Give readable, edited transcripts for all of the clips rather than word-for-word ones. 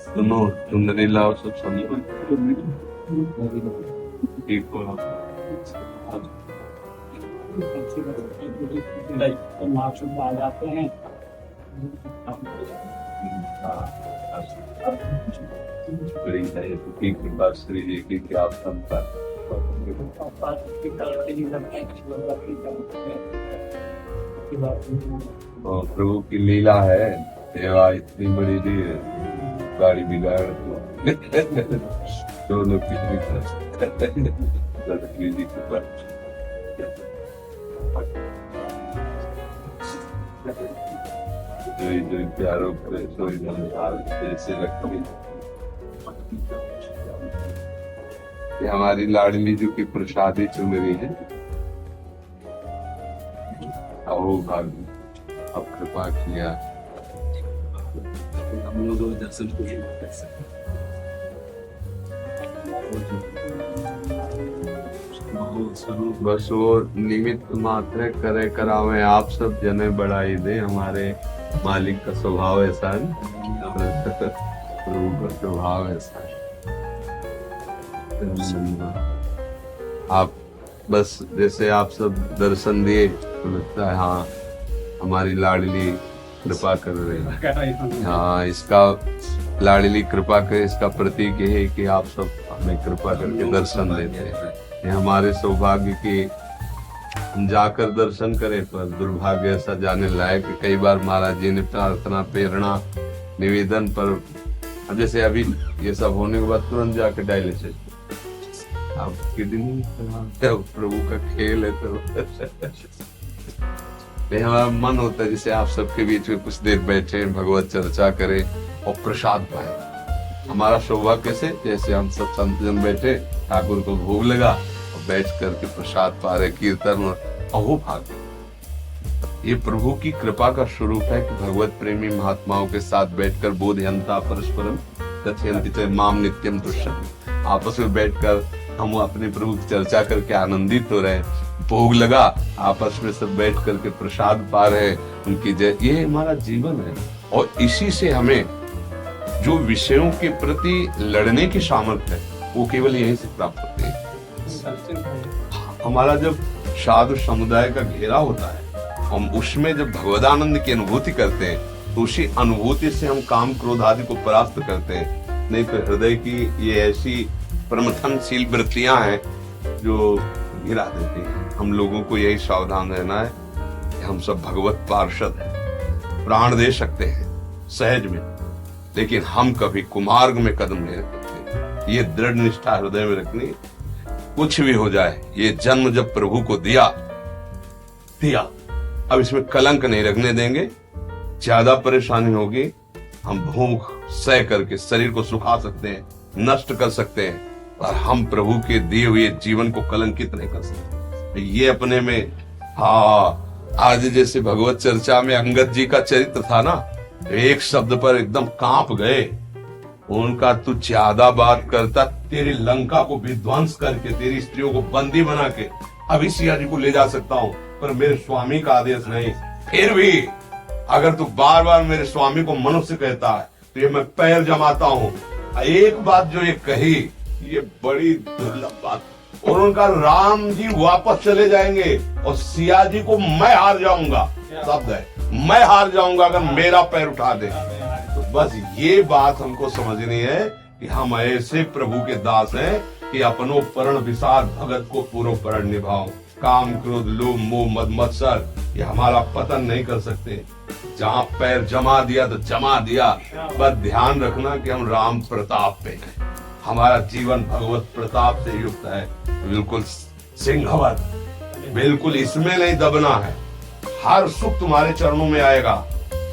सुनो, चुनरी लाओ, सब समझो। ठीक हो मासूम आ जाते हैं। बड़ी है की कृपा श्री जी की कि आप संता प्रभु की लीला है। सेवा इतनी बड़ी दी है, गाड़ी बिगाड़ दोनों की जी कृपा। जो प्यारों पे सोई जैसे रखी, ये हमारी लाडली जो की प्रसादी चुनरी है। आओ भाभी, अब कृपा किया हम लोग दर्शन को कर सकते। बस वो निमित्त मात्र करे करावे, आप सब जने बढ़ाई दे। हमारे मालिक का स्वभाव ऐसा है, प्रभु का स्वभाव ऐसा है। आप बस जैसे आप सब दर्शन दिए तो लगता है हाँ हमारी लाडली कृपा कर रही है। हाँ, इसका लाडली कृपा करे, इसका प्रतीक ये है कि आप सब हमें कृपा करके दर्शन देते हैं। ये हमारे सौभाग्य की हम जाकर दर्शन करें, पर दुर्भाग्य ऐसा जाने लायक कि कई बार महाराज जी ने प्रार्थना, प्रेरणा, निवेदन पर, जैसे अभी ये सब होने के बाद तुरंत जाकर डायलिसिस। आप किडनी प्रभु का खेल है तो हमारा मन होता है जैसे आप सबके बीच में कुछ देर बैठे, भगवत चर्चा करें और प्रसाद पाए। हमारा सौभाग्य से जैसे हम सब संत जन बैठे, ठाकुर को भोग लगा और बैठ करके प्रसाद पा रहे, कीर्तन और अहो भाग्य। ये प्रभु की कृपा का स्वरूप है कि भगवत प्रेमी महात्माओं के साथ बैठकर बोधयंता परस्परम कथयन्ति माम नित्यम तुष्यम, आपस में बैठकर हम अपने प्रभु की चर्चा करके आनंदित हो रहे हैं। भोग लगा, आपस में सब बैठ करके प्रसाद पा रहे, उनकी जय। ये हमारा जीवन है और इसी से हमें जो विषयों के प्रति लड़ने की सामर्थ्य है वो केवल यहीं से प्राप्त होती है। हमारा जब साधु समुदाय का घेरा होता है, हम उसमें जब भगवदानंद की अनुभूति करते हैं तो उसी अनुभूति से हम काम क्रोध आदि को परास्त करते हैं। नहीं तो हृदय की ये ऐसी प्रमथनशील वृत्तियां हैं जो गिरा देती हैं। हम लोगों को यही सावधान रहना है कि हम सब भगवत पार्षद हैं, प्राण दे सकते हैं सहज में, लेकिन हम कभी कुमार्ग में कदम नहीं रख सकते। ये दृढ़ निष्ठा हृदय में रखनी, कुछ भी हो जाए, ये जन्म जब प्रभु को दिया, अब इसमें कलंक नहीं रखने देंगे। ज्यादा परेशानी होगी, हम भूख सह करके शरीर को सुखा सकते हैं, नष्ट कर सकते हैं, और हम प्रभु के दिए हुए जीवन को कलंकित नहीं कर सकते। ये अपने में, हाँ, आज जैसे भगवत चर्चा में अंगद जी का चरित्र था ना, एक शब्द पर एकदम कांप गए। उनका तू ज्यादा बात करता, तेरी लंका को विध्वंस करके, तेरी स्त्रियों को बंदी बना के अभी सिया जी को ले जा सकता हूँ, पर मेरे स्वामी का आदेश नहीं। फिर भी अगर तू बार बार मेरे स्वामी को मनुष्य कहता है तो ये मैं पैर जमाता हूँ। एक बात जो ये कही, ये बड़ी दुर्लभ बात, और उनका राम जी वापस चले जाएंगे और सिया जी को मैं हार जाऊंगा, शब्द है, मैं हार जाऊंगा अगर मेरा पैर उठा दे। तो बस ये बात हमको समझनी है कि हम ऐसे प्रभु के दास हैं कि अपनो परण विसार भगत को पूर्व परण निभाओ। काम क्रोध लोभ मोह मद मत्सर ये हमारा पतन नहीं कर सकते। जहाँ पैर जमा दिया तो जमा दिया, बस ध्यान रखना कि हम राम प्रताप पे हैं, हमारा जीवन भगवत प्रताप से युक्त है, बिल्कुल सिंहवत, बिल्कुल इसमें नहीं दबना है। हर सुख तुम्हारे चरणों में आएगा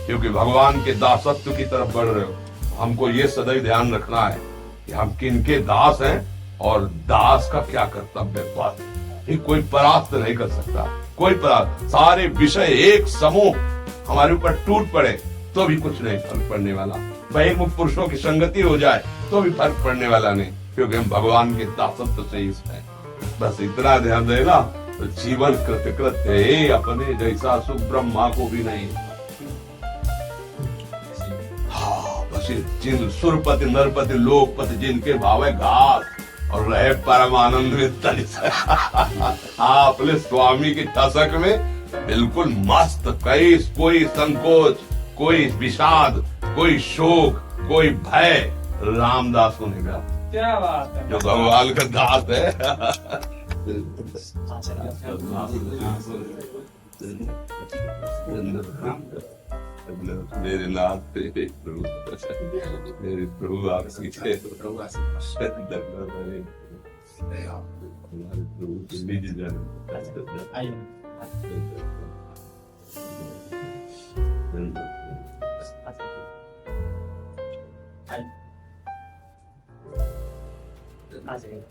क्योंकि भगवान के दासत्व की तरफ बढ़ रहे हो। हमको ये सदैव ध्यान रखना है कि हम किनके दास हैं और दास का क्या कर्तव्य है। बस ये कोई परास्त नहीं कर सकता, कोई परास्त। सारे विषय एक समूह हमारे ऊपर टूट पड़े तो भी कुछ नहीं फर्क पड़ने वाला। बहिर्मुख पुरुषों की संगति हो जाए तो भी फर्क पड़ने वाला नहीं, क्योंकि हम भगवान के दासत्व से ही हैं। बस इतना ध्यान देना तो जीवन कृतकृत है, अपने जैसा सुख ब्रह्मा को भी नहीं। हाँ, बस ये जिन सुरपति नरपति लोकपति जिनके भावे घास और रहे परमानंद में तन से। हाँ, अपने स्वामी की ठसक में बिल्कुल मस्त, कोई संकोच, कोई विषाद, कोई शोक, कोई भय रामदास को नहीं मिला, क्या बात है। जो भगवान का दास है। मेरे नाथ मेरे प्रभु आपकी जय। प्रभु आशीष। हमारे प्रभु की निज जन। आ जाइए।